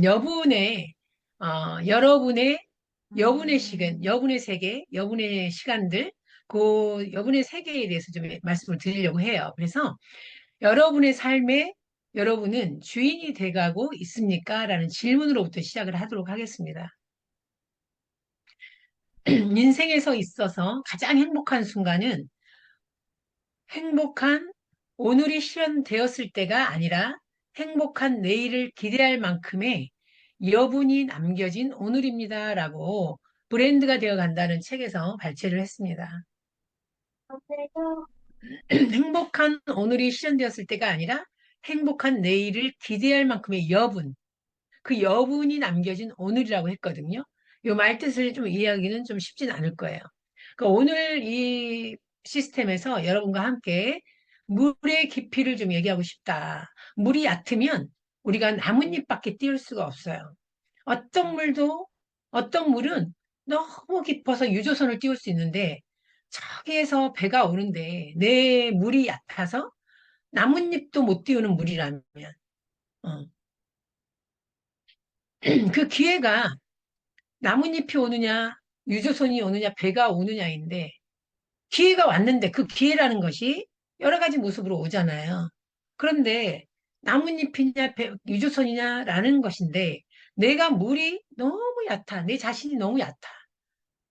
여분의, 여러분의, 여분의 시간, 음, 여분의 세계, 여분의 시간들, 그 여분의 세계에 대해서 좀 말씀을 드리려고 해요. 그래서 여러분의 삶에 여러분은 주인이 돼가고 있습니까? 라는 질문으로부터 시작을 하도록 하겠습니다. 인생에서 있어서 가장 행복한 순간은 행복한 오늘이 실현되었을 때가 아니라 행복한 내일을 기대할 만큼의 여분이 남겨진 오늘입니다. 라고 브랜드가 되어 간다는 책에서 발췌를 했습니다. 행복한 오늘이 실현되었을 때가 아니라 행복한 내일을 기대할 만큼의 여분, 그 여분이 남겨진 오늘이라고 했거든요. 이 말뜻을 좀 이해하기는 좀 쉽진 않을 거예요. 그러니까 오늘 이 시스템에서 여러분과 함께 물의 깊이를 좀 얘기하고 싶다. 물이 얕으면 우리가 나뭇잎밖에 띄울 수가 없어요. 어떤 물도, 어떤 물은 너무 깊어서 유조선을 띄울 수 있는데 저기에서 배가 오는데 내 물이 얕아서 나뭇잎도 못 띄우는 물이라면 어, 그 기회가 나뭇잎이 오느냐, 유조선이 오느냐, 배가 오느냐인데, 기회가 왔는데 그 기회라는 것이 여러 가지 모습으로 오잖아요. 그런데 나뭇잎이냐, 유조선이냐라는 것인데, 내가 물이 너무 얕아. 내 자신이 너무 얕아.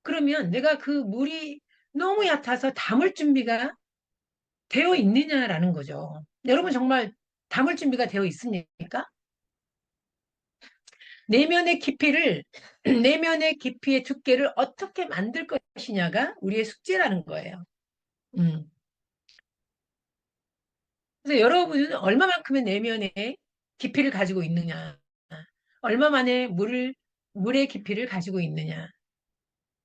그러면 내가 그 물이 너무 얕아서 담을 준비가 되어 있느냐라는 거죠. 여러분 정말 담을 준비가 되어 있습니까? 내면의 깊이를, 내면의 깊이의 두께를 어떻게 만들 것이냐가 우리의 숙제라는 거예요. 음. 그래서 여러분은 얼마만큼의 내면의 깊이를 가지고 있느냐, 얼마만의 물의 깊이를 가지고 있느냐,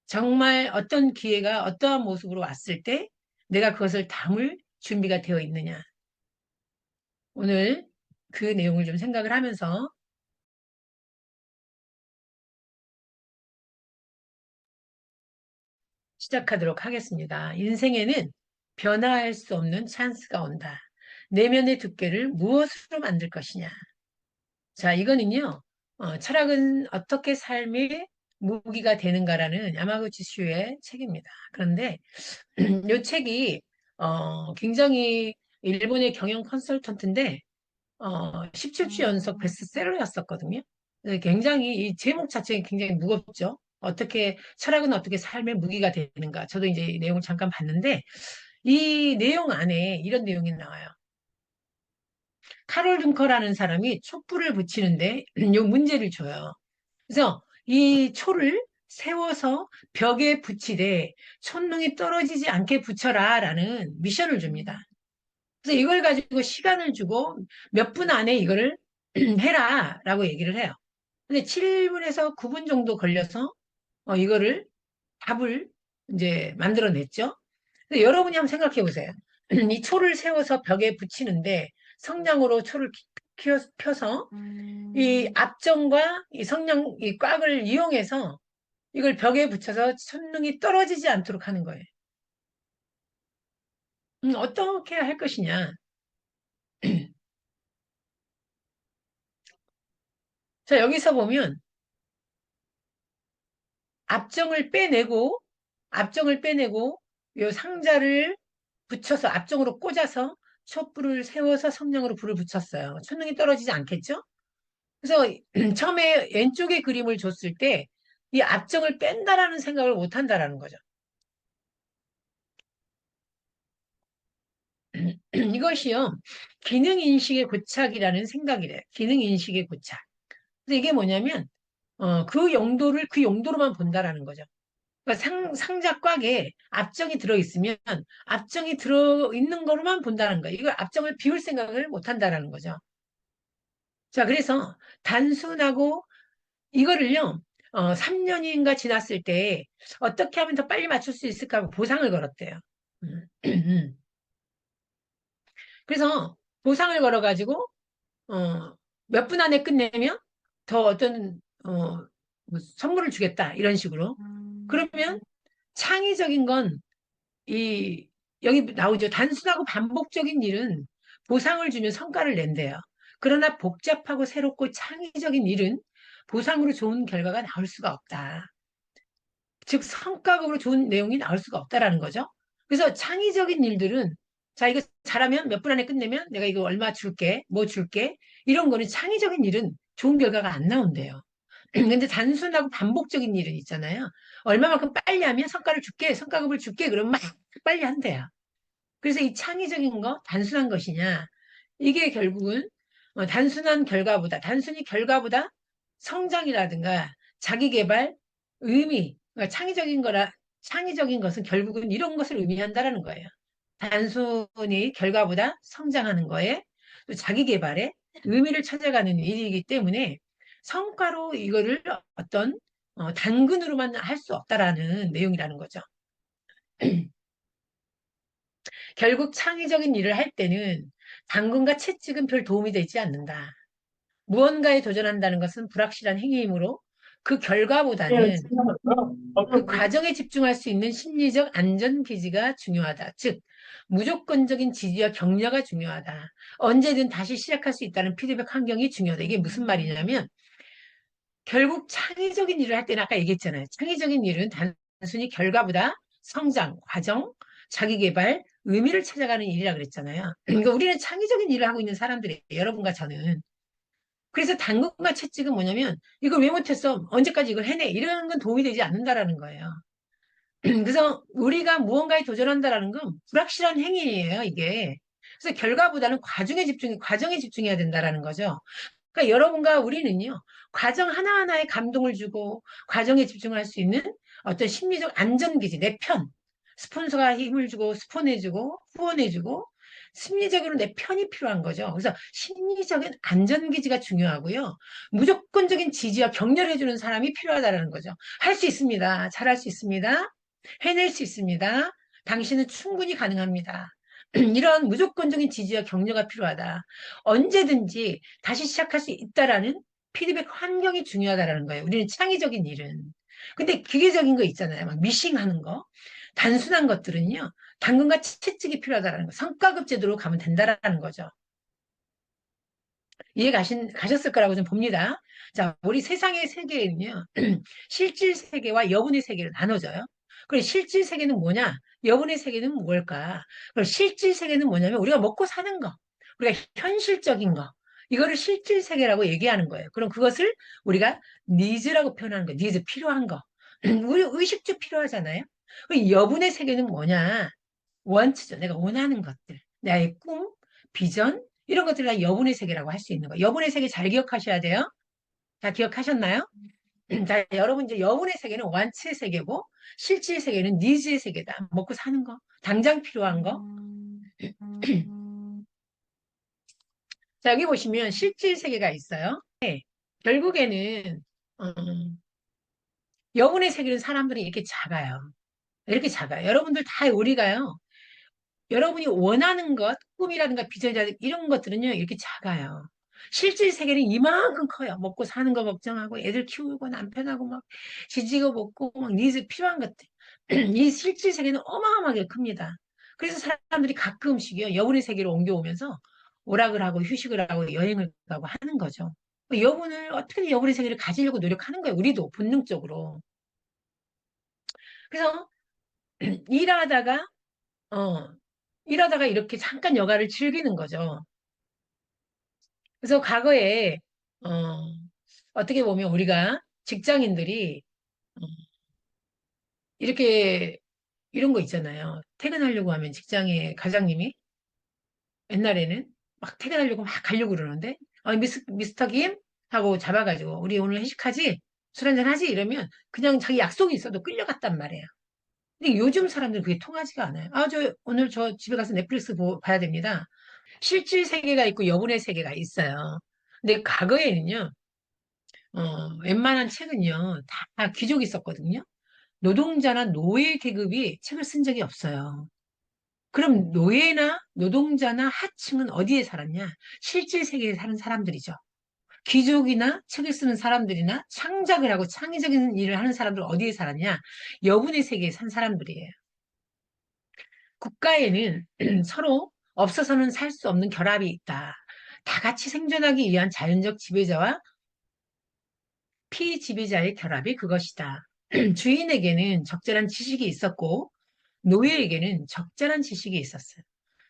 정말 어떤 기회가 어떠한 모습으로 왔을 때 내가 그것을 담을 준비가 되어 있느냐. 오늘 그 내용을 좀 생각을 하면서 시작하도록 하겠습니다. 인생에는 변화할 수 없는 찬스가 온다. 내면의 두께를 무엇으로 만들 것이냐. 자, 이거는요, 철학은 어떻게 삶의 무기가 되는가라는 야마구치 슈의 책입니다. 그런데 이 책이 굉장히 일본의 경영 컨설턴트인데 17주 연속 음, 베스트셀러였었거든요. 굉장히 이 제목 자체가 굉장히 무겁죠. 어떻게 철학은 어떻게 삶의 무기가 되는가. 저도 이제 이 내용을 잠깐 봤는데 이 내용 안에 이런 내용이 나와요. 카롤 둥커라는 사람이 촛불을 붙이는데 요 문제를 줘요. 그래서 이 초를 세워서 벽에 붙이되 촛능이 떨어지지 않게 붙여라라는 미션을 줍니다. 그래서 이걸 가지고 시간을 주고 몇 분 안에 이거를 해라라고 얘기를 해요. 근데 7분에서 9분 정도 걸려서 이거를 답을 이제 만들어냈죠. 근데 여러분이 한번 생각해 보세요. 이 초를 세워서 벽에 붙이는데 성냥으로 초를 펴서 이 음, 앞정과 이 성냥 이 꽉을 이용해서 이걸 벽에 붙여서 천둥이 떨어지지 않도록 하는 거예요. 어떻게 할 것이냐. 자, 여기서 보면 앞정을 빼내고 앞정을 빼내고 요 상자를 붙여서 앞정으로 꽂아서 촛불을 세워서 성냥으로 불을 붙였어요. 천둥이 떨어지지 않겠죠? 그래서 처음에 왼쪽에 그림을 줬을 때 이 앞정을 뺀다라는 생각을 못 한다라는 거죠. 이것이요. 기능인식의 고착이라는 생각이래요. 기능인식의 고착. 그래서 이게 뭐냐면 그 용도를 그 용도로만 본다라는 거죠. 그러니까 상자 꽉에 앞정이 들어있으면 앞정이 들어있는 거로만 본다는 거예요. 이걸 앞정을 비울 생각을 못 한다라는 거죠. 자, 그래서 단순하고 이거를요, 3년인가 지났을 때 어떻게 하면 더 빨리 맞출 수 있을까 하고 보상을 걸었대요. 그래서 보상을 걸어가지고, 몇 분 안에 끝내면 더 어떤, 뭐 선물을 주겠다. 이런 식으로. 음, 그러면 창의적인 건 여기 나오죠. 단순하고 반복적인 일은 보상을 주면 성과를 낸대요. 그러나 복잡하고 새롭고 창의적인 일은 보상으로 좋은 결과가 나올 수가 없다. 즉 성과급으로 좋은 내용이 나올 수가 없다라는 거죠. 그래서 창의적인 일들은 자 이거 잘하면 몇 분 안에 끝내면 내가 이거 얼마 줄게, 뭐 줄게 이런 거는 창의적인 일은 좋은 결과가 안 나온대요. 근데 단순하고 반복적인 일은 있잖아요. 얼마만큼 빨리 하면 성과를 줄게, 성과급을 줄게 그러면 막 빨리 한대요. 그래서 이 창의적인 거, 단순한 것이냐 이게 결국은 단순한 결과보다 단순히 결과보다 성장이라든가 자기 개발, 의미, 그러니까 창의적인 것은 결국은 이런 것을 의미한다라는 거예요. 단순히 결과보다 성장하는 거에 또 자기 개발에 의미를 찾아가는 일이기 때문에 성과로 이거를 어떤 단근으로만 할 수 없다라는 내용이라는 거죠. 결국 창의적인 일을 할 때는 당근과 채찍은 별 도움이 되지 않는다. 무언가에 도전한다는 것은 불확실한 행위이므로 그 결과보다는 그 과정에 집중할 수 있는 심리적 안전기지가 중요하다. 즉, 무조건적인 지지와 격려가 중요하다. 언제든 다시 시작할 수 있다는 피드백 환경이 중요하다. 이게 무슨 말이냐면, 결국 창의적인 일을 할 때는 아까 얘기했잖아요. 창의적인 일은 단순히 결과보다 성장, 과정, 자기 개발, 의미를 찾아가는 일이라 그랬잖아요. 그러니까 우리는 창의적인 일을 하고 있는 사람들이에요. 여러분과 저는. 그래서 당근과 채찍은 뭐냐면 이걸 왜 못했어? 언제까지 이걸 해내? 이런 건 도움이 되지 않는다라는 거예요. 그래서 우리가 무언가에 도전한다라는 건 불확실한 행위예요, 이게. 그래서 결과보다는 과정에 집중해야 된다라는 거죠. 그러니까 여러분과 우리는요, 과정 하나하나에 감동을 주고, 과정에 집중할 수 있는 어떤 심리적 안전기지, 내 편. 스폰서가 힘을 주고, 스폰해주고, 후원해주고, 심리적으로 내 편이 필요한 거죠. 그래서 심리적인 안전기지가 중요하고요. 무조건적인 지지와 격려를 해주는 사람이 필요하다는 거죠. 할 수 있습니다. 잘할 수 있습니다. 해낼 수 있습니다. 당신은 충분히 가능합니다. 이런 무조건적인 지지와 격려가 필요하다. 언제든지 다시 시작할 수 있다라는 피드백 환경이 중요하다라는 거예요. 우리는 창의적인 일은. 근데 기계적인 거 있잖아요. 막 미싱하는 거. 단순한 것들은요. 당근과 채찍이 필요하다라는 거. 성과급 제도로 가면 된다라는 거죠. 가셨을 거라고 좀 봅니다. 자, 우리 세상의 세계는요, 실질 세계와 여분의 세계로 나눠져요. 그럼 실질 세계는 뭐냐? 여분의 세계는 뭘까? 그럼 실질 세계는 뭐냐면 우리가 먹고 사는 거, 우리가 현실적인 거, 이거를 실질 세계라고 얘기하는 거예요. 그럼 그것을 우리가 니즈라고 표현하는 거예요. 니즈 필요한 거. 우리 의식주 필요하잖아요. 그럼 여분의 세계는 뭐냐? 원츠죠. 내가 원하는 것들. 나의 꿈, 비전, 이런 것들을 다 여분의 세계라고 할 수 있는 거예요. 여분의 세계 잘 기억하셔야 돼요. 다 기억하셨나요? 자, 여러분 이제 여분의 세계는 완치의 세계고 실질 세계는 니즈의 세계다. 먹고 사는 거, 당장 필요한 거. 자, 여기 보시면 실질 세계가 있어요. 네, 결국에는 여분의 세계는 사람들이 이렇게 작아요. 이렇게 작아요. 여러분들 다 우리가요. 여러분이 원하는 것, 꿈이라든가 비전이라든가 이런 것들은요, 이렇게 작아요. 실질 세계는 이만큼 커요. 먹고 사는 거 걱정하고, 애들 키우고, 남편하고 막, 지지고 먹고, 막, 니즈 필요한 것들. 이 실질 세계는 어마어마하게 큽니다. 그래서 사람들이 가끔씩요, 여분의 세계로 옮겨오면서 오락을 하고, 휴식을 하고, 여행을 가고 하는 거죠. 여분을, 어떻게든 여분의 세계를 가지려고 노력하는 거예요. 우리도 본능적으로. 그래서 일하다가, 어, 일하다가 이렇게 잠깐 여가를 즐기는 거죠. 그래서 과거에 어, 어떻게 보면 우리가 직장인들이 어, 이렇게 이런 거 있잖아요. 퇴근하려고 하면 직장의 과장님이 옛날에는 막 퇴근하려고 막 가려고 그러는데 미스터 김 하고 잡아가지고 우리 오늘 회식하지? 술 한잔 하지? 이러면 그냥 자기 약속이 있어도 끌려갔단 말이에요. 근데 요즘 사람들은 그게 통하지가 않아요. 오늘 저 집에 가서 넷플릭스 봐야 됩니다. 실질 세계가 있고 여분의 세계가 있어요. 근데 과거에는요, 웬만한 책은요, 다 귀족이 썼거든요. 노동자나 노예 계급이 책을 쓴 적이 없어요. 그럼 노예나 노동자나 하층은 어디에 살았냐? 실질 세계에 사는 사람들이죠. 귀족이나 책을 쓰는 사람들이나 창작을 하고 창의적인 일을 하는 사람들 어디에 살았냐? 여분의 세계에 산 사람들이에요. 국가에는 서로 없어서는 살 수 없는 결합이 있다. 다 같이 생존하기 위한 자연적 지배자와 피지배자의 결합이 그것이다. 주인에게는 적절한 지식이 있었고 노예에게는 적절한 지식이 있었어요.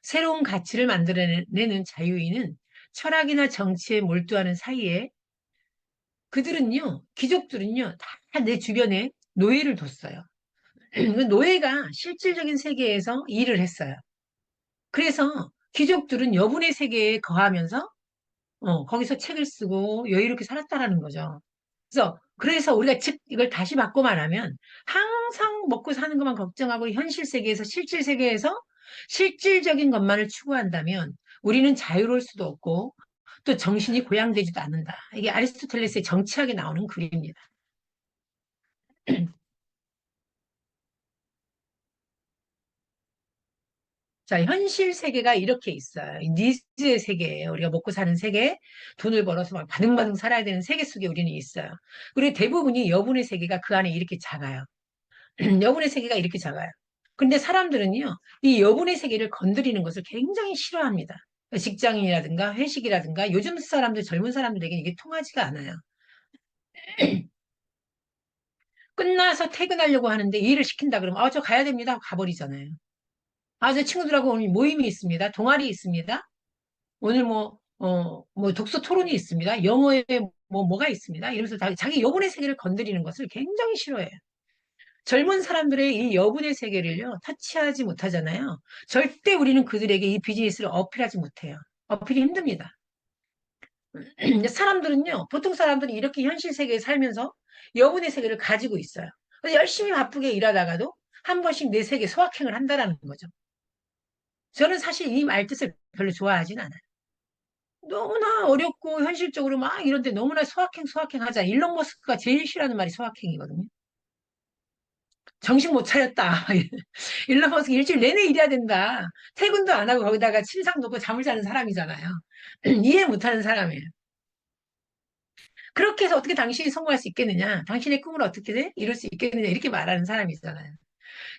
새로운 가치를 만들어내는 자유인은 철학이나 정치에 몰두하는 사이에 그들은요, 귀족들은요, 다 내 주변에 노예를 뒀어요. 그 노예가 실질적인 세계에서 일을 했어요. 그래서 귀족들은 여분의 세계에 거하면서 거기서 책을 쓰고 여유롭게 살았다라는 거죠. 그래서 우리가 즉 이걸 다시 바꿔 말하면 항상 먹고 사는 것만 걱정하고 현실 세계에서 실질 세계에서 실질적인 것만을 추구한다면 우리는 자유로울 수도 없고 또 정신이 고양되지도 않는다. 이게 아리스토텔레스의 정치학에 나오는 글입니다. 자, 현실 세계가 이렇게 있어요. 이 니즈의 세계예요. 우리가 먹고 사는 세계, 돈을 벌어서 막 바등바등 살아야 되는 세계 속에 우리는 있어요. 그리고 대부분이 여분의 세계가 그 안에 이렇게 작아요. 여분의 세계가 이렇게 작아요. 근데 사람들은요, 이 여분의 세계를 건드리는 것을 굉장히 싫어합니다. 직장인이라든가 회식이라든가 요즘 사람들, 젊은 사람들에게 이게 통하지가 않아요. 끝나서 퇴근하려고 하는데 일을 시킨다 그러면, 저 가야 됩니다 하고 가버리잖아요. 저 친구들하고 오늘 모임이 있습니다. 동아리 있습니다. 오늘 뭐 독서 토론이 있습니다. 영어에 뭐가 있습니다. 이러면서 자기 여분의 세계를 건드리는 것을 굉장히 싫어해요. 젊은 사람들의 이 여분의 세계를요, 터치하지 못하잖아요. 절대 우리는 그들에게 이 비즈니스를 어필하지 못해요. 어필이 힘듭니다. 사람들은요, 보통 사람들이 이렇게 현실 세계에 살면서 여분의 세계를 가지고 있어요. 그래서 열심히 바쁘게 일하다가도 한 번씩 내 세계 소확행을 한다라는 거죠. 저는 사실 이 말뜻을 별로 좋아하진 않아요. 너무나 어렵고 현실적으로 막 이런데 너무나 소확행 하자. 일론 머스크가 제일 싫어하는 말이 소확행이거든요. 정신 못 차렸다. 일론 머스크 일주일 내내 일해야 된다. 퇴근도 안 하고 거기다가 침상 놓고 잠을 자는 사람이잖아요. 이해 못하는 사람이에요. 그렇게 해서 어떻게 당신이 성공할 수 있겠느냐? 당신의 꿈을 어떻게 이룰 수 있겠느냐? 이렇게 말하는 사람이잖아요.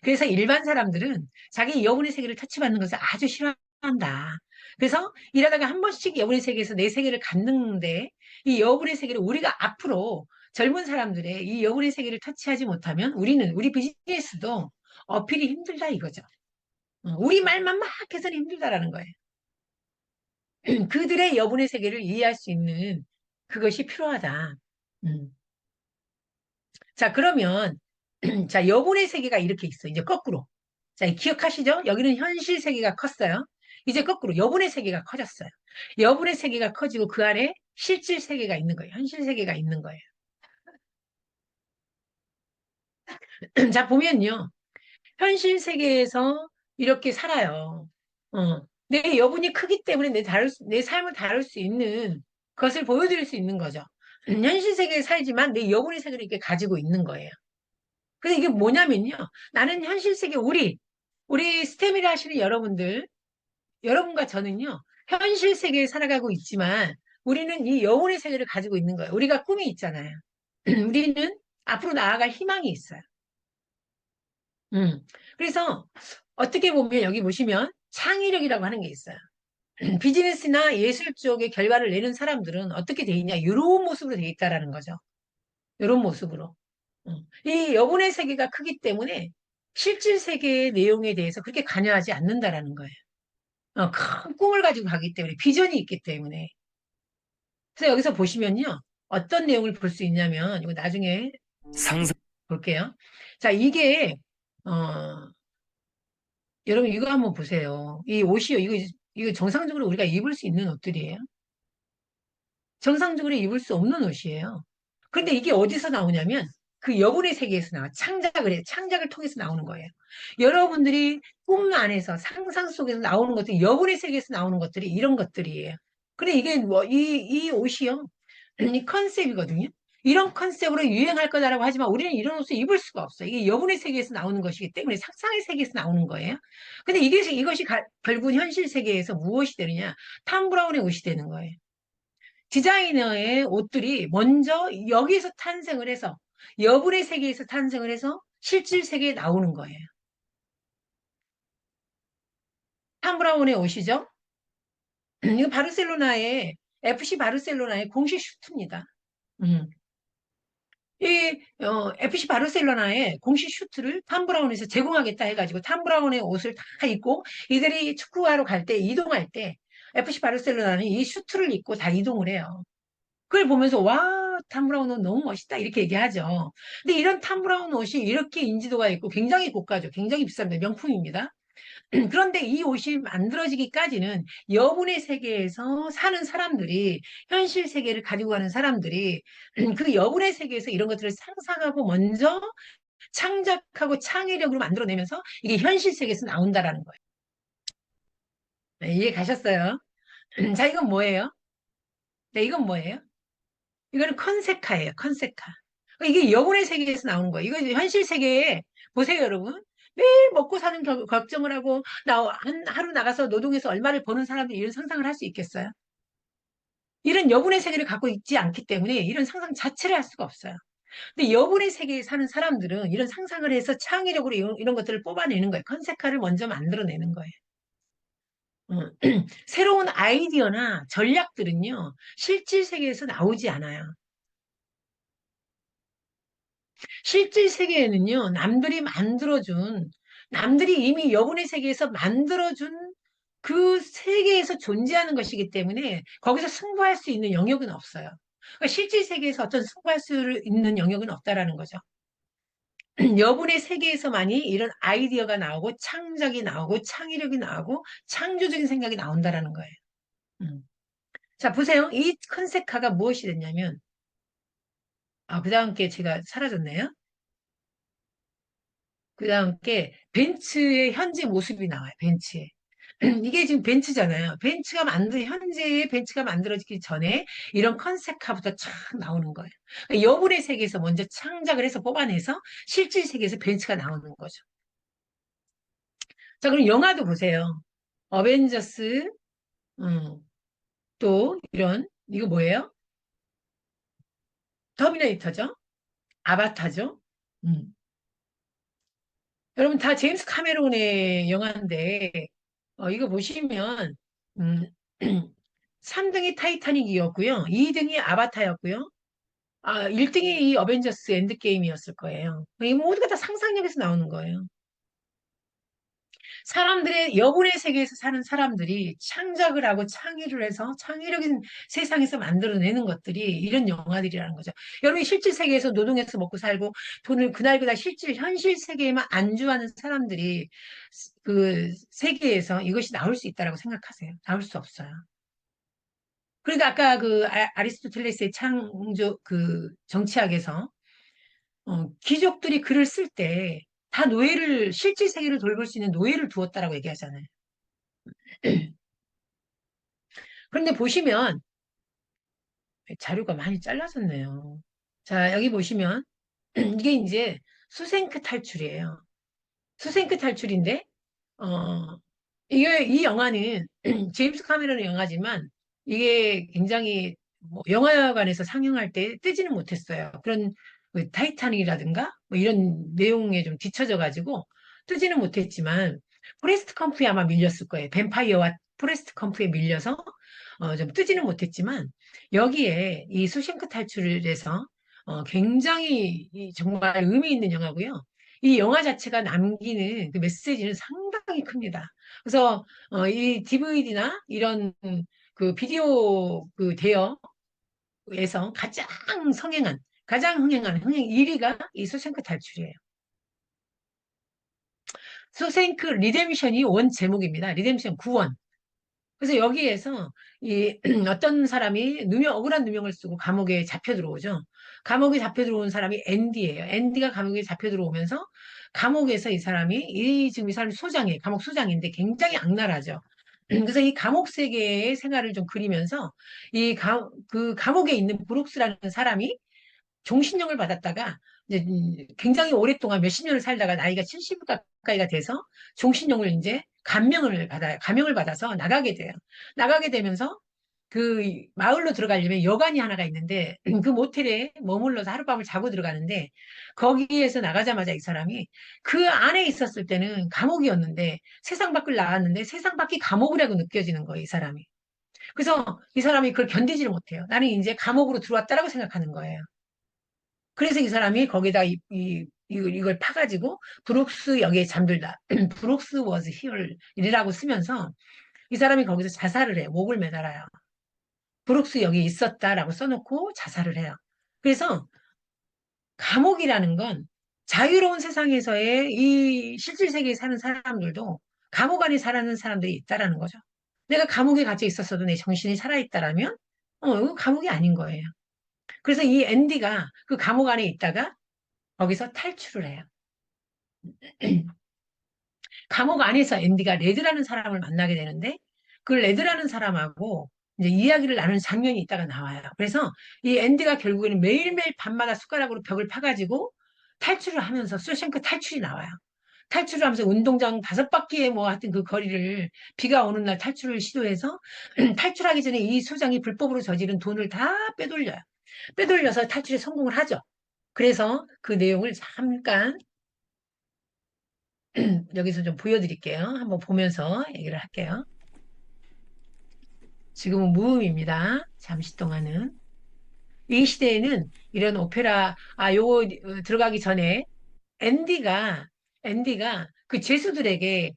그래서 일반 사람들은 자기 여운의 세계를 터치받는 것을 아주 싫어한다. 그래서 일하다가 한 번씩 여운의 세계에서 내 세계를 갖는데 이 여운의 세계를 우리가 앞으로 젊은 사람들의 이 여운의 세계를 터치하지 못하면 우리 비즈니스도 어필이 힘들다 이거죠. 우리 말만 막 해서는 힘들다라는 거예요. 그들의 여분의 세계를 이해할 수 있는 그것이 필요하다. 음. 자, 그러면 자, 여분의 세계가 이렇게 있어. 이제 거꾸로. 자, 기억하시죠? 여기는 현실 세계가 컸어요. 이제 거꾸로 여분의 세계가 커졌어요. 여분의 세계가 커지고 그 안에 실질 세계가 있는 거예요. 현실 세계가 있는 거예요. 자, 보면요. 현실 세계에서 이렇게 살아요. 내 여분이 크기 때문에 내 삶을 다룰 수 있는 것을 보여드릴 수 있는 거죠. 현실 세계에 살지만 내 여분의 세계를 이렇게 가지고 있는 거예요. 근데 이게 뭐냐면요. 나는 현실 세계, 우리 스테미를 하시는 여러분과 저는요, 현실 세계에 살아가고 있지만, 우리는 이 영혼의 세계를 가지고 있는 거예요. 우리가 꿈이 있잖아요. 우리는 앞으로 나아갈 희망이 있어요. 음. 그래서 어떻게 보면 여기 보시면 창의력이라고 하는 게 있어요. 비즈니스나 예술 쪽에 결과를 내는 사람들은 어떻게 돼 있냐? 이런 모습으로 돼 있다라는 거죠. 이런 모습으로. 이 여분의 세계가 크기 때문에 실질 세계의 내용에 대해서 그렇게 관여하지 않는다라는 거예요. 큰 꿈을 가지고 가기 때문에, 비전이 있기 때문에. 그래서 여기서 보시면요. 어떤 내용을 볼 수 있냐면, 이거 나중에 상상 볼게요. 자, 어, 여러분 이거 한번 보세요. 이 옷이요. 이거 정상적으로 우리가 입을 수 있는 옷들이에요. 정상적으로 입을 수 없는 옷이에요. 근데 이게 어디서 나오냐면 그 여분의 세계에서 나와. 창작을 해. 창작을 통해서 나오는 거예요. 여러분들이 꿈 안에서 상상 속에서 나오는 것들이 여분의 세계에서 나오는 것들이 이런 것들이에요. 근데 이게 이 옷이요. 이 컨셉이거든요. 이런 컨셉으로 유행할 거다라고 하지만 우리는 이런 옷을 입을 수가 없어요. 이게 여분의 세계에서 나오는 것이기 때문에 상상의 세계에서 나오는 거예요. 근데 이것이 결국 현실 세계에서 무엇이 되느냐? 탐 브라운의 옷이 되는 거예요. 디자이너의 옷들이 먼저 여기서 탄생을 해서 여분의 세계에서 탄생을 해서 실질 세계에 나오는 거예요. 탐 브라운의 옷이죠. 이거 바르셀로나의, FC 바르셀로나의 공식 슈트입니다. 음. FC 바르셀로나의 공식 슈트를 탐 브라운에서 제공하겠다 해가지고 탐 브라운의 옷을 다 입고 이들이 축구하러 갈 때, 이동할 때 FC 바르셀로나는 이 슈트를 입고 다 이동을 해요. 그걸 보면서 와, 탐 브라운 옷 너무 멋있다 이렇게 얘기하죠. 근데 이런 탐 브라운 옷이 이렇게 인지도가 있고 굉장히 고가죠. 굉장히 비쌉니다. 명품입니다. 그런데 이 옷이 만들어지기까지는 여분의 세계에서 사는 사람들이, 현실 세계를 가지고 가는 사람들이 그 여분의 세계에서 이런 것들을 상상하고 먼저 창작하고 창의력으로 만들어내면서 이게 현실 세계에서 나온다라는 거예요. 네, 이해 가셨어요? 자, 이건 뭐예요? 네, 이건 뭐예요? 이거는 컨세카예요, 컨세카. 이게 여분의 세계에서 나오는 거예요. 이거 현실 세계에, 보세요, 여러분. 매일 먹고 사는 걱정을 하고, 하루 나가서 노동해서 얼마를 버는 사람들이 이런 상상을 할 수 있겠어요? 이런 여분의 세계를 갖고 있지 않기 때문에 이런 상상 자체를 할 수가 없어요. 근데 여분의 세계에 사는 사람들은 이런 상상을 해서 창의력으로 이런 것들을 뽑아내는 거예요. 컨셉화를 먼저 만들어내는 거예요. 어, 새로운 아이디어나 전략들은요, 실질 세계에서 나오지 않아요. 실질 세계에는요, 남들이 이미 여분의 세계에서 만들어준 그 세계에서 존재하는 것이기 때문에 거기서 승부할 수 있는 영역은 없어요. 그러니까 실질 세계에서 어떤 승부할 수 있는 영역은 없다라는 거죠. 여분의 세계에서만이 이런 아이디어가 나오고 창작이 나오고 창의력이 나오고 창조적인 생각이 나온다라는 거예요. 음. 자, 보세요. 이 컨셉화가 무엇이 됐냐면, 그 다음 게 제가 사라졌네요. 그 다음 게 벤츠의 현재 모습이 나와요. 벤츠에. 이게 지금 벤츠잖아요. 현재의 벤츠가 만들어지기 전에 이런 컨셉카부터 착 나오는 거예요. 그러니까 여분의 세계에서 먼저 창작을 해서 뽑아내서 실질 세계에서 벤츠가 나오는 거죠. 자, 그럼 영화도 보세요. 어벤져스, 음, 또 이거 뭐예요? 터미네이터죠? 아바타죠? 음. 여러분 다 제임스 카메론의 영화인데, 이거 보시면, 음, 3등이 타이타닉이었고요. 2등이 아바타였고요. 1등이 이 어벤져스 엔드게임이었을 거예요. 이 모두가 다 상상력에서 나오는 거예요. 사람들의 여분의 세계에서 사는 사람들이 창작을 하고 창의를 해서 창의력인 세상에서 만들어내는 것들이 이런 영화들이라는 거죠. 여러분이 실질 세계에서 노동해서 먹고 살고 돈을 그날그날 현실 세계에만 안주하는 사람들이 그 세계에서 이것이 나올 수 있다라고 생각하세요? 나올 수 없어요. 그러니까 아까 그 아리스토텔레스의 창조 그 정치학에서 귀족들이 글을 쓸 때 다 실질 세계를 돌볼 수 있는 노예를 두었다라고 얘기하잖아요. 그런데 보시면 자료가 많이 잘라졌네요. 자, 여기 보시면 이게 이제 수생크 탈출이에요. 수생크 탈출인데 이 영화는 제임스 카메론의 영화지만 이게 굉장히 뭐 영화관에서 상영할 때 뜨지는 못했어요. 그런 그 타이타닉이라든가 뭐 이런 내용에 좀 뒤처져 가지고 뜨지는 못했지만 포레스트 컴프에 아마 밀렸을 거예요. 뱀파이어와 포레스트 컴프에 밀려서 좀 뜨지는 못했지만 여기에 이 수싱크 탈출을 해서 굉장히 정말 의미 있는 영화고요. 이 영화 자체가 남기는 그 메시지는 상당히 큽니다. 그래서 이 DVD나 이런 그 비디오 그 대여에서 가장 흥행 1위가 이 쇼생크 탈출이에요. 쇼생크 리뎀션이 원 제목입니다. 리뎀션 구원. 그래서 여기에서 이 어떤 사람이 억울한 누명을 쓰고 감옥에 잡혀 들어오죠. 감옥에 잡혀 들어온 사람이 앤디예요. 앤디가 감옥에 잡혀 들어오면서 감옥에서 지금 이 사람이 소장이에요. 감옥 소장인데 굉장히 악랄하죠. 그래서 이 감옥 세계의 생활을 좀 그리면서 그 감옥에 있는 브룩스라는 사람이 종신형을 받았다가 이제 굉장히 오랫동안 몇십 년을 살다가 나이가 70 가까이가 돼서 종신형을 이제 감명을 받아서 나가게 돼요. 나가게 되면서 그 마을로 들어가려면 여관이 하나가 있는데 그 모텔에 머물러서 하룻밤을 자고 들어가는데 거기에서 나가자마자 이 사람이 그 안에 있었을 때는 감옥이었는데 세상 밖을 나왔는데 세상 밖이 감옥이라고 느껴지는 거예요, 이 사람이. 그래서 이 사람이 그걸 견디지를 못해요. 나는 이제 감옥으로 들어왔다라고 생각하는 거예요. 그래서 이 사람이 거기다 이걸 파가지고 브룩스 역에 잠들다. 브룩스 was here 이라고 쓰면서 이 사람이 거기서 자살을 해요. 목을 매달아요. 브룩스 역에 있었다라고 써놓고 자살을 해요. 그래서 감옥이라는 건 자유로운 세상에서의 이 실질 세계에 사는 사람들도 감옥 안에 살아는 사람들이 있다라는 거죠. 내가 감옥에 갇혀 있었어도 내 정신이 살아있다라면, 이거 감옥이 아닌 거예요. 그래서 이 앤디가 그 감옥 안에 있다가 거기서 탈출을 해요. 감옥 안에서 앤디가 레드라는 사람을 만나게 되는데 그 레드라는 사람하고 이제 이야기를 나누는 장면이 있다가 나와요. 그래서 이 앤디가 결국에는 매일매일 밤마다 숟가락으로 벽을 파가지고 탈출을 하면서 쇼생크 탈출이 나와요. 탈출을 하면서 운동장 5바퀴의 뭐 하여튼 그 거리를 비가 오는 날 탈출을 시도해서 탈출하기 전에 이 소장이 불법으로 저지른 돈을 다 빼돌려요. 빼돌려서 탈출에 성공을 하죠. 그래서 그 내용을 잠깐 여기서 좀 보여드릴게요. 한번 보면서 얘기를 할게요. 지금은 무음입니다. 잠시 동안은. 이 시대에는 이런 오페라, 요거 들어가기 전에 앤디가 그 죄수들에게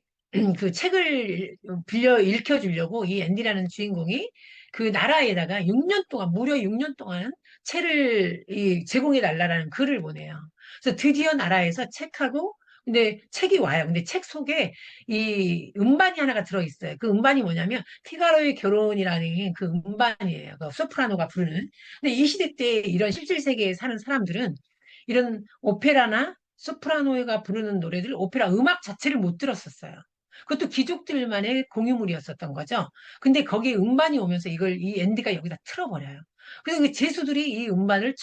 그 책을 빌려 읽혀주려고 이 앤디라는 주인공이 그 나라에다가 6년 동안, 무려 6년 동안 책을 제공해 달라는 글을 보내요. 그래서 드디어 나라에서 책하고 근데 책이 와요. 근데 책 속에 이 음반이 하나가 들어있어요. 그 음반이 뭐냐면 피가로의 결혼이라는 그 음반이에요. 그 소프라노가 부르는. 근데 이 시대 때 이런 실질 세계에 사는 사람들은 이런 오페라나 소프라노가 부르는 노래들, 오페라 음악 자체를 못 들었었어요. 그것도 귀족들만의 공유물이었었던 거죠. 근데 거기에 음반이 오면서 이걸 이 앤디가 여기다 틀어버려요. 그래서 그 제수들이 이 음반을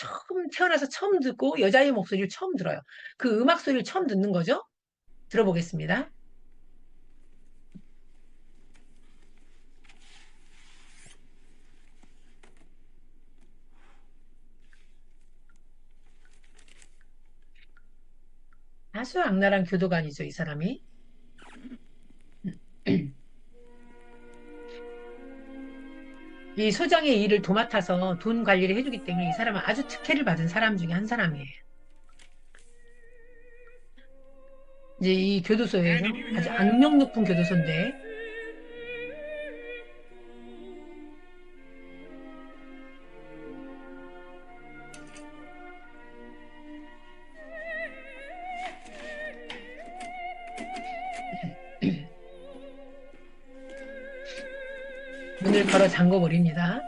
태어나서 처음 듣고 여자의 목소리를 처음 들어요. 그 음악 소리를 처음 듣는 거죠. 들어보겠습니다. 아주 악랄한 교도관이죠, 이 사람이. 이 소장의 일을 도맡아서 돈 관리를 해주기 때문에 이 사람은 아주 특혜를 받은 사람 중에 한 사람이에요. 이제 이 교도소에서 아주 악명 높은 교도소인데 문을 걸어 잠궈 버립니다.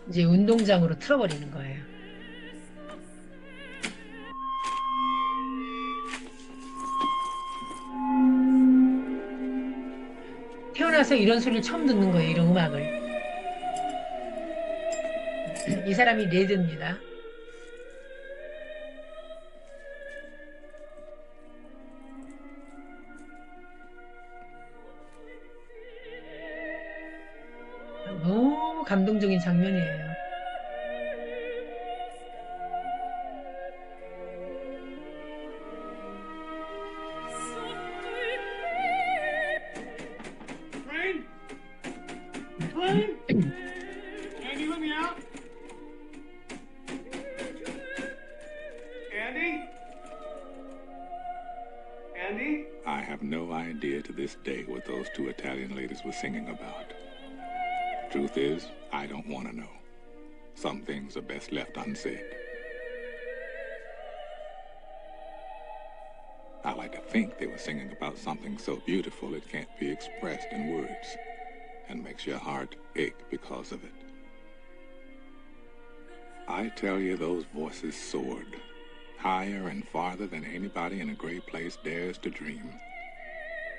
이제 운동장으로 틀어버리는 거예요. 태어나서 이런 소리를 처음 듣는 거예요, 이런 음악을. 이 사람이 레드입니다. 너무 감동적인 장면이에요. Train! Train! Andy, let me out. Andy? Andy? I have no idea to this day what those two Italian ladies were singing about. Truth is, I don't want to know. Some things are best left unsaid. I like to think they were singing about something so beautiful it can't be expressed in words, and makes your heart ache because of it. I tell you, those voices soared, higher and farther than anybody in a great place dares to dream.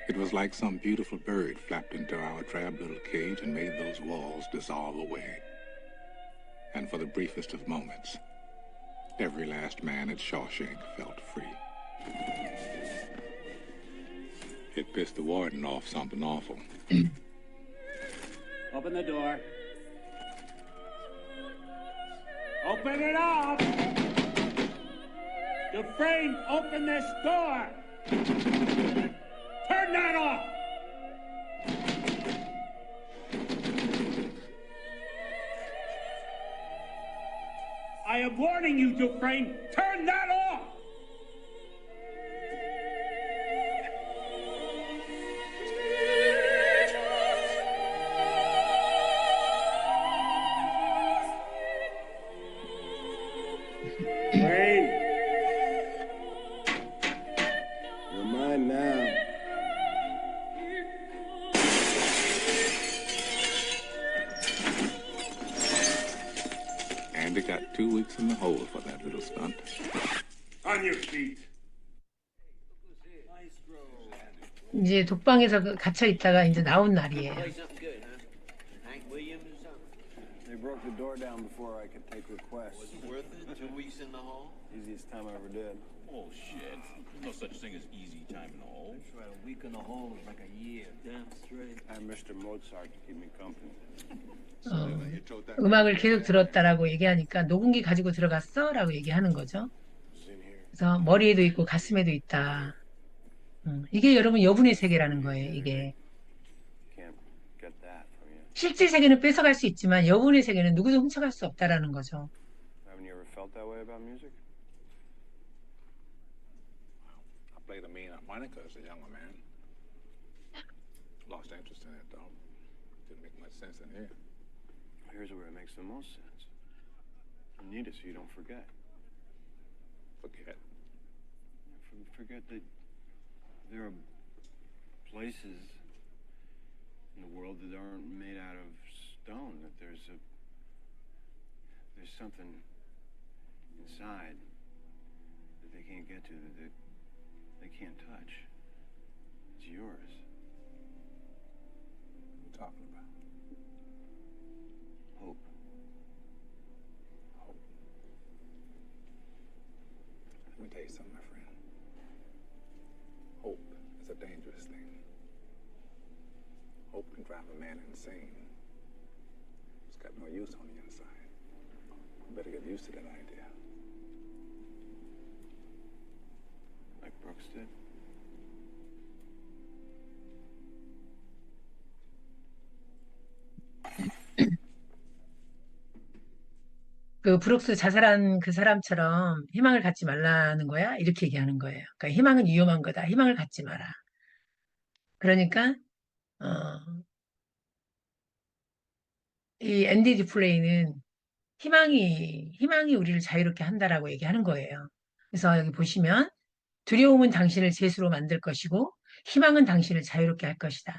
It was like some beautiful bird flapped into our drab little cage and made those walls dissolve away. And for the briefest of moments, every last man at Shawshank felt free. It pissed the warden off something awful. Open the door. Open it up! Dufresne, open this door! Turn that off! I am warning you, Dufresne! Turn that off! Dufresne! You're mine now. Andy got 2 weeks in the hole for that little stunt. On your feet. 이제 독방에서 갇혀 있다가 이제 나온 날이에요. Play something good, huh? Hank Williams or something? They broke the door down before I could take requests. Was it worth it? 2 weeks in the hall? Easiest time I ever did. Bullshit. There's no such thing as easy time in the hole. That's right, a week in the hall is like a year. Damn straight. I had Mr. Mozart to keep me company. You told that 음악을 계속 들었다라고 얘기하니까 녹음기 가지고 들어갔어? 라고 얘기하는 거죠. It's in here. 그래서 머리에도 있고 가슴에도 있다. 이게 여러분 여분의 세계라는 거예요. 이게 Can't get that from you. 실제 세계는 뺏어갈 수 있지만 여분의 세계는 누구도 훔쳐갈 수 없다라는 거죠. Haven't you ever felt that way about music? I played a mean harmonica as a younger man. Lost interest in it though. Didn't make much sense in here. Here's where it makes the most sense. You need it so you don't forget. Forget. Forget that there are places in the world that aren't made out of stone. That there's something inside that they can't get to, that they can't touch. It's yours. What are you talking about? Hope. Hope. Let me tell you something, my friend. Hope is a dangerous thing. Hope can drive a man insane. It's got no use on the inside. You better get used to that idea. Like Brooks did. 그 브룩스 자살한 그 사람처럼 희망을 갖지 말라는 거야? 이렇게 얘기하는 거예요. 그러니까 희망은 위험한 거다. 희망을 갖지 마라. 그러니까 이 앤디 디플레이는 희망이 우리를 자유롭게 한다라고 얘기하는 거예요. 그래서 여기 보시면 두려움은 당신을 죄수로 만들 것이고 희망은 당신을 자유롭게 할 것이다.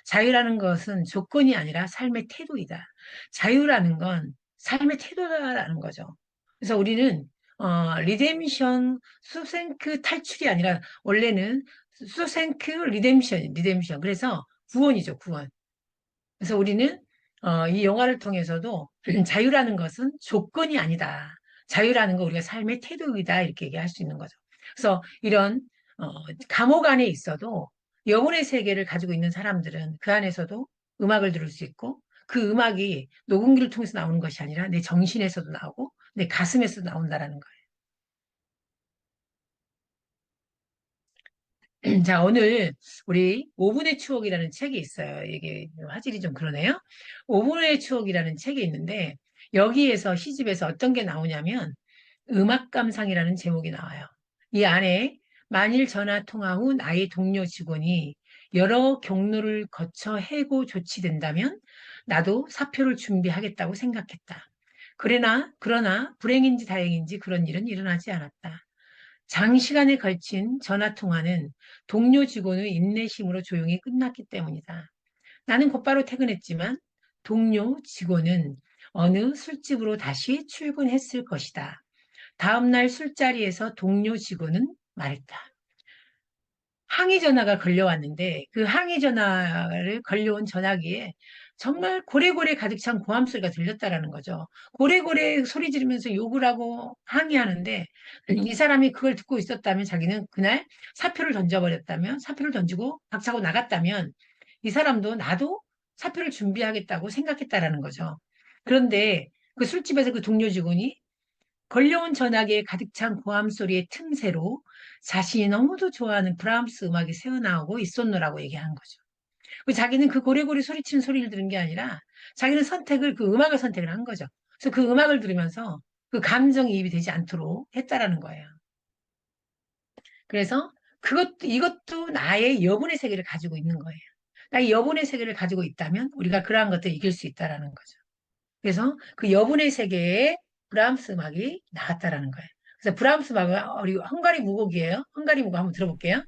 자유라는 것은 조건이 아니라 삶의 태도이다. 자유라는 건 삶의 태도다라는 거죠. 그래서 우리는 리뎀션, 수생크 탈출이 아니라 원래는 수생크 리뎀션. 그래서 구원이죠, 구원. 그래서 우리는 이 영화를 통해서도 자유라는 것은 조건이 아니다. 자유라는 거 우리가 삶의 태도이다 이렇게 얘기할 수 있는 거죠. 그래서 이런 감옥 안에 있어도 영혼의 세계를 가지고 있는 사람들은 그 안에서도 음악을 들을 수 있고 그 음악이 녹음기를 통해서 나오는 것이 아니라 내 정신에서도 나오고 내 가슴에서도 나온다라는 거예요. 자, 오늘 우리 5분의 추억이라는 책이 있어요. 이게 화질이 좀 그러네요. 5분의 추억이라는 책이 있는데 여기에서 시집에서 어떤 게 나오냐면 음악 감상이라는 제목이 나와요. 이 안에 만일 전화 통화 후 나의 동료 직원이 여러 경로를 거쳐 해고 조치된다면 나도 사표를 준비하겠다고 생각했다. 그러나 불행인지 다행인지 그런 일은 일어나지 않았다. 장시간에 걸친 전화 통화는 동료 직원의 인내심으로 조용히 끝났기 때문이다. 나는 곧바로 퇴근했지만 동료 직원은 어느 술집으로 다시 출근했을 것이다. 다음 날 술자리에서 동료 직원은 말했다. 항의 전화가 걸려왔는데 그 항의 전화를 걸려온 전화기에 정말 고래고래 가득 찬 고함 소리가 들렸다라는 거죠. 고래고래 소리 지르면서 욕을 하고 항의하는데 이 사람이 그걸 듣고 있었다면 자기는 그날 사표를 던져버렸다면 사표를 던지고 박차고 나갔다면 이 사람도 나도 사표를 준비하겠다고 생각했다라는 거죠. 그런데 그 술집에서 그 동료 직원이 걸려온 전화기에 가득 찬 고함 소리의 틈새로 자신이 너무도 좋아하는 브람스 음악이 새어나오고 있었노라고 얘기한 거죠. 자기는 그 고래고래 소리치는 소리를 들은 게 아니라 자기는 그 음악을 선택을 한 거죠. 그래서 그 음악을 들으면서 그 감정이입이 되지 않도록 했다라는 거예요. 그래서 이것도 나의 여분의 세계를 가지고 있는 거예요. 나의 여분의 세계를 가지고 있다면 우리가 그러한 것들을 이길 수 있다라는 거죠. 그래서 그 여분의 세계에 브람스 음악이 나왔다라는 거예요. 그래서 브람스 음악은 우리 헝가리 무곡이에요. 헝가리 무곡 한번 들어볼게요.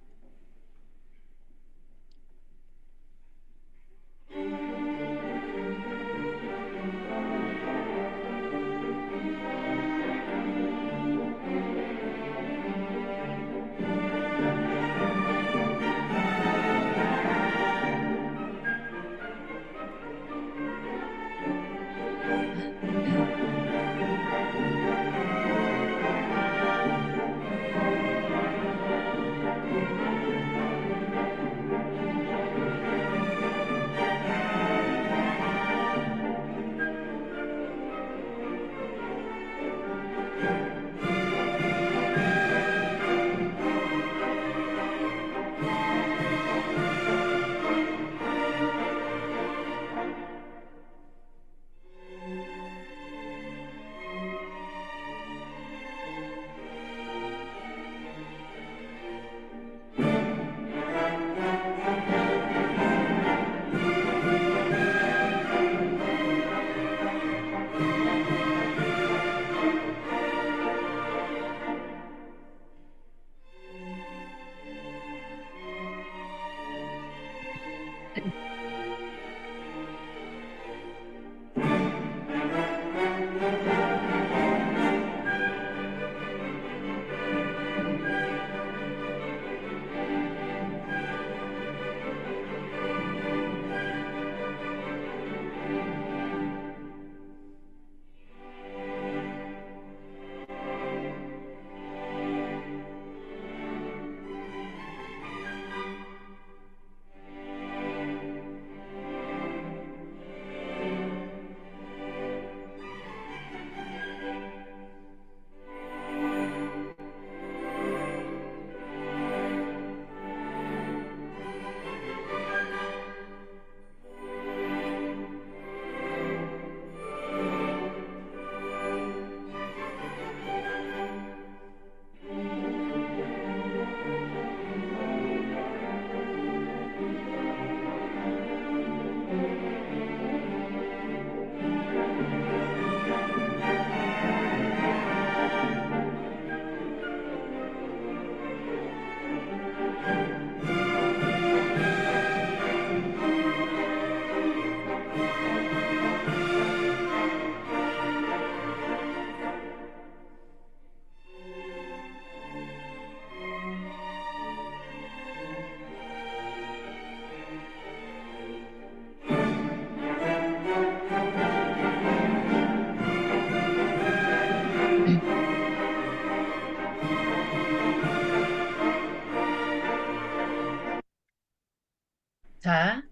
자,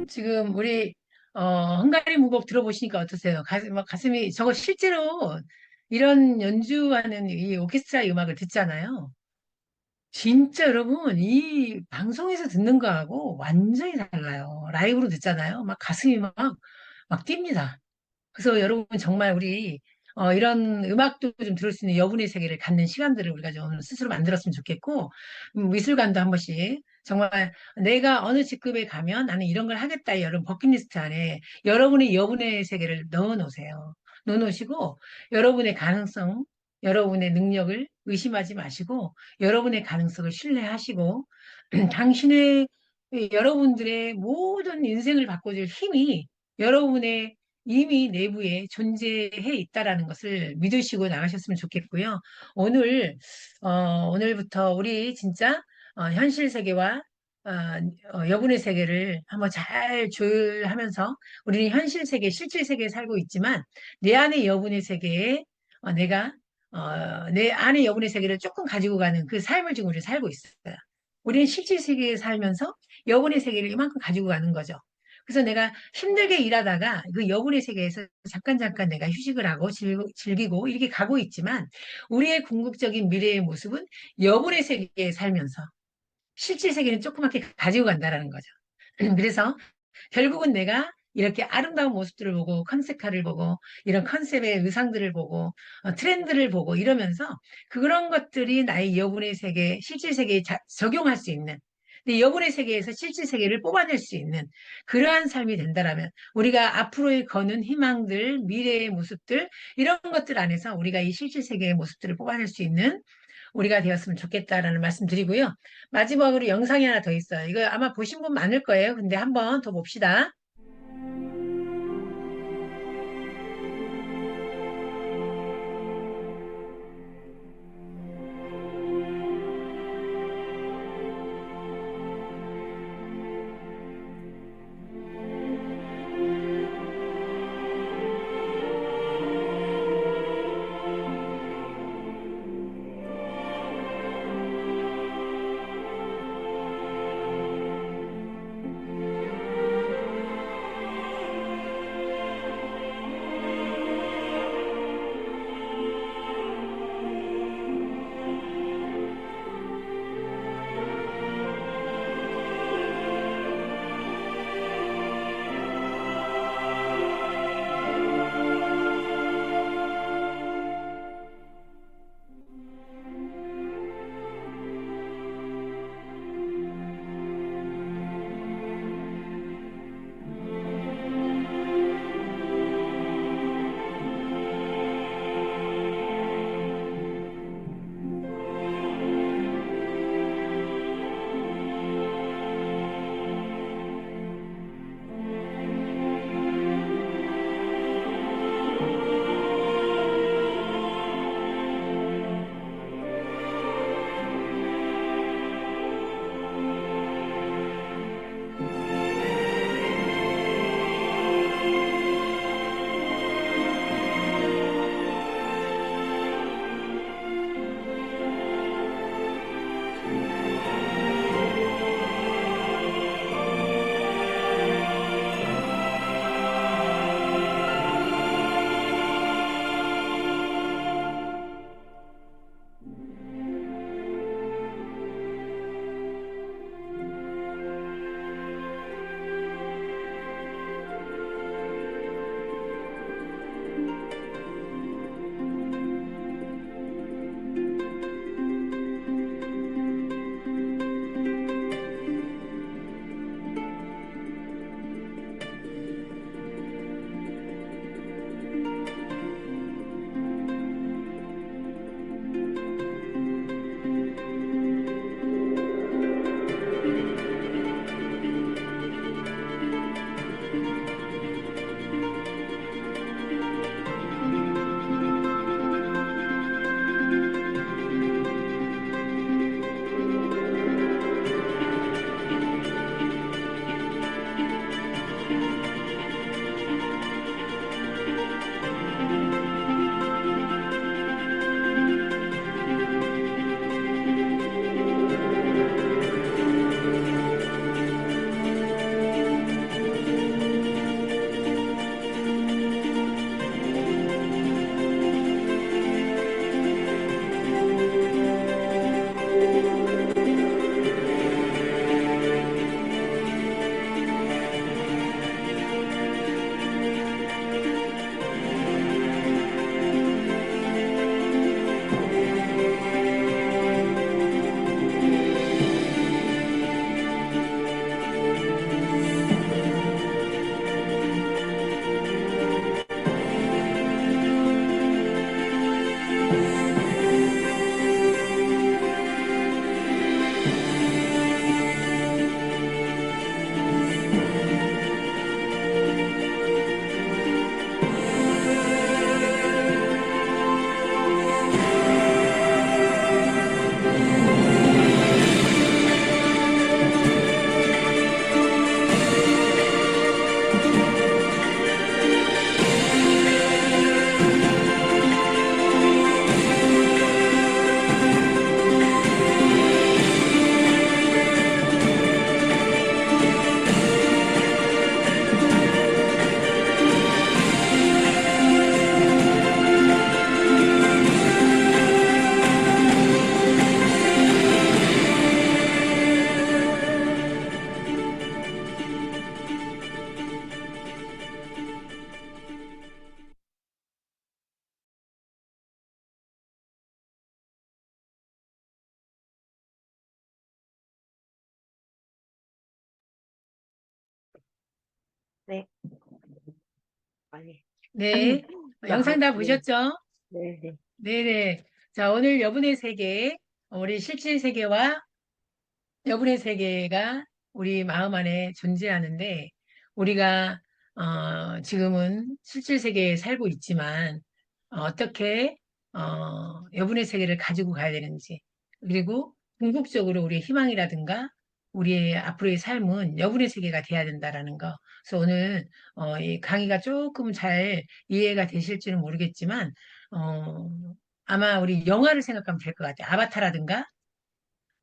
지금 우리 헝가리 무곡 들어보시니까 어떠세요? 가슴이 저거 실제로 이런 연주하는 이 오케스트라 음악을 듣잖아요. 진짜 여러분 이 방송에서 듣는 거하고 완전히 달라요. 라이브로 듣잖아요. 막 가슴이 막 뜁니다. 그래서 여러분 정말 우리 이런 음악도 좀 들을 수 있는 여분의 세계를 갖는 시간들을 우리가 좀 스스로 만들었으면 좋겠고 미술관도 한 번씩 정말 내가 어느 직급에 가면 나는 이런 걸 하겠다 여러분 버킷리스트 안에 여러분의 여분의 세계를 넣어 놓으세요. 넣어 놓으시고 여러분의 가능성, 여러분의 능력을 의심하지 마시고 여러분의 가능성을 신뢰하시고 당신의 여러분들의 모든 인생을 바꿔줄 힘이 여러분의 이미 내부에 존재해 있다라는 것을 믿으시고 나가셨으면 좋겠고요. 오늘, 오늘부터 우리 진짜, 현실 세계와, 여분의 세계를 한번 잘 조율하면서 우리는 현실 세계, 실질 세계에 살고 있지만 내 안의 여분의 세계에 내가, 내 안의 여분의 세계를 조금 가지고 가는 그 삶을 지금 우리 살고 있어요. 우리는 실질 세계에 살면서 여분의 세계를 이만큼 가지고 가는 거죠. 그래서 내가 힘들게 일하다가 그 여분의 세계에서 잠깐 내가 휴식을 하고 즐기고 이렇게 가고 있지만 우리의 궁극적인 미래의 모습은 여분의 세계에 살면서 실질 세계는 조그맣게 가지고 간다라는 거죠. 그래서 결국은 내가 이렇게 아름다운 모습들을 보고 컨셉카를 보고 이런 컨셉의 의상들을 보고 트렌드를 보고 이러면서 그런 것들이 나의 여분의 세계, 실질 세계에 적용할 수 있는 근데 여분의 세계에서 실질 세계를 뽑아낼 수 있는 그러한 삶이 된다라면 우리가 앞으로의 거는 희망들, 미래의 모습들 이런 것들 안에서 우리가 이 실질 세계의 모습들을 뽑아낼 수 있는 우리가 되었으면 좋겠다라는 말씀 드리고요. 마지막으로 영상이 하나 더 있어요. 이거 아마 보신 분 많을 거예요. 근데 한번 더 봅시다. 네. 아니, 네, 영상 다 네, 보셨죠? 네, 네. 네네. 자, 오늘 여분의 세계, 우리 실질 세계와 여분의 세계가 우리 마음 안에 존재하는데, 우리가, 지금은 실질 세계에 살고 있지만, 어떻게, 여분의 세계를 가지고 가야 되는지, 그리고 궁극적으로 우리의 희망이라든가, 우리의 앞으로의 삶은 여분의 세계가 돼야 된다라는 거. 그래서 오늘, 이 강의가 조금 잘 이해가 되실지는 모르겠지만, 어, 아마 우리 영화를 생각하면 될 것 같아요. 아바타라든가,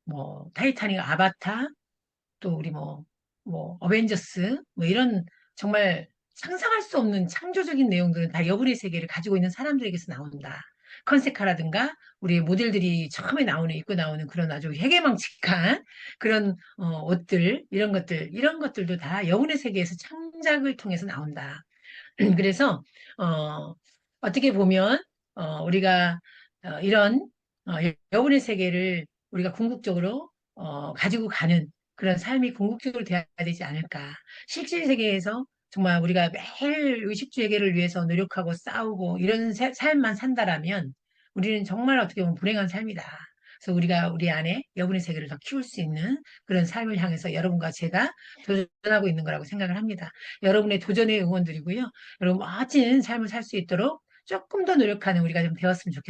뭐, 타이타닉 아바타, 또 우리 어벤져스, 뭐 이런 정말 상상할 수 없는 창조적인 내용들은 다 여분의 세계를 가지고 있는 사람들에게서 나온다. 컨세카라든가 우리 모델들이 처음에 입고 나오는 그런 아주 해괴망측한 그런 옷들, 이런 것들도 다 여분의 세계에서 창작을 통해서 나온다. 그래서 어, 어떻게 보면 우리가 이런 여운의 세계를 우리가 궁극적으로 가지고 가는 그런 삶이 궁극적으로 돼야 되지 않을까. 실질 세계에서 정말 우리가 매일 의식주 해결을 위해서 노력하고 싸우고 이런 삶만 산다라면 우리는 정말 어떻게 보면 불행한 삶이다. 그래서 우리가 우리 안에 여분의 세계를 더 키울 수 있는 그런 삶을 향해서 여러분과 제가 도전하고 있는 거라고 생각을 합니다. 여러분의 도전에 응원드리고요. 여러분 멋진 삶을 살 수 있도록 조금 더 노력하는 우리가 좀 되었으면 좋겠습니다.